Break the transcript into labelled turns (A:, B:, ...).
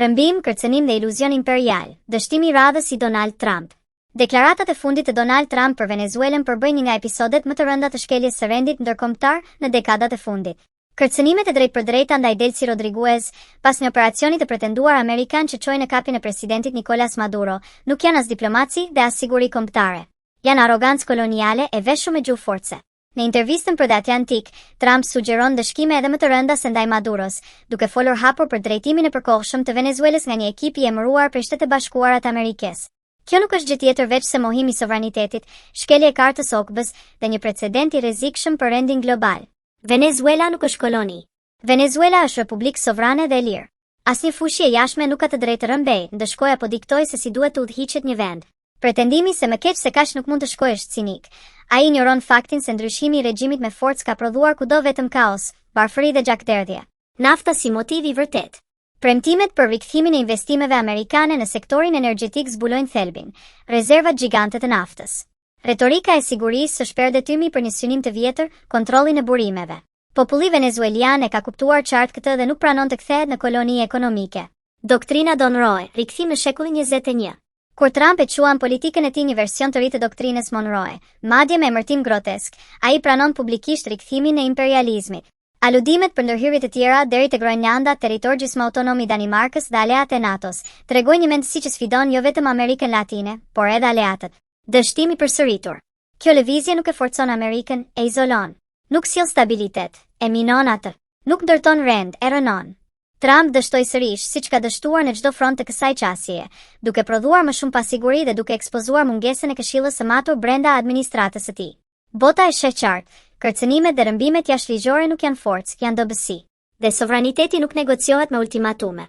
A: Rëmbim, kërcënim dhe iluzion imperial, dështimi i radhës si Donald Trump. Deklaratat e fundit të Donald Trump për Venezuelën përbëjnë një nga episodet më të rënda të shkeljes së rendit ndërkombëtar në dekadat e fundit. Kërcënimet e drejtpërdrejta ndaj Delcy Rodriguez, pas një operacioni të pretenduar amerikan që çoi në kapin e presidentit Nicolas Maduro, nuk janë as diplomaci dhe as siguri kombëtare. Janë arrogancë koloniale e veshur me gjuhë force. Në intervistën për The Atlantic, Trump sugjeron dëshkime edhe më të rënda se ndaj Maduros, duke folur hapur për drejtimin e përkohshëm të Venezuelës nga një ekip i emëruar prej Shtetet e Bashkuara të Amerikës. Kjo nuk është gjë tjetër veç se mohim i sovranitetit, shkelje e kartës Okbës dhe një precedent i rrezikshëm për rendin global. Venezuela nuk është koloni. Venezuela është republikë sovrane dhe e lirë. Asnjë fushie e jashtme nuk ka të drejtë të rëmbej, ndëshkoj apo diktoj se si duhet të udhëhiqet një vend. Pretendimi se më keq se kaq nuk mund të shkojë është cinik. Ai ignoron faktin se ndryshimi i regjimit me forcë ka prodhuar kudo vetëm kaos, varfëri dhe gjakderdhje. Nafta si motiv i vërtet. Premtimet për rikthimin e investimeve amerikane në sektorin energjetik zbulojnë thelbin, rezervat gjigante të naftës. Retorika e sigurisë së shpërndetimi për një synim të vjetër, kontrollin e burimeve. Populli venezuelian e ka kuptuar qartë këtë dhe nuk pranon të kthehet në koloni ekonomike. Doktrina Monroe, rikthim në shekullin 21. Kur Trump e quan politikën e tij një version të ri të doktrinës Monroe, madje me emërtim grotesk, ai pranon publikisht rikthimin e imperializmit. Aludimet për ndërhyrje të tjera deri te Groenlanda, territor gjysmë autonom i Danimarkës dhe aleat e NATO-s, tregojnë një mendësi që sfidon jo vetëm Amerikën Latine, por edhe aleatët. Dështim i përsëritur. Kjo lëvizje nuk e forcon Amerikën, e izolon. Nuk sjell stabilitet, e minon atë. Nuk ndërton rend, e rënon. Trump dështoi sërish, siç ka dështuar në çdo front të kësaj qasjeje, duke prodhuar më shumë pasiguri dhe duke ekspozuar mungesën e këshillës së matur brenda administratës së tij. Bota e sheh qartë, kërcënimet dhe rëmbimet jashtëligjore nuk janë forcë, janë dobësi. Dhe sovraniteti nuk negociohet me ultimatume.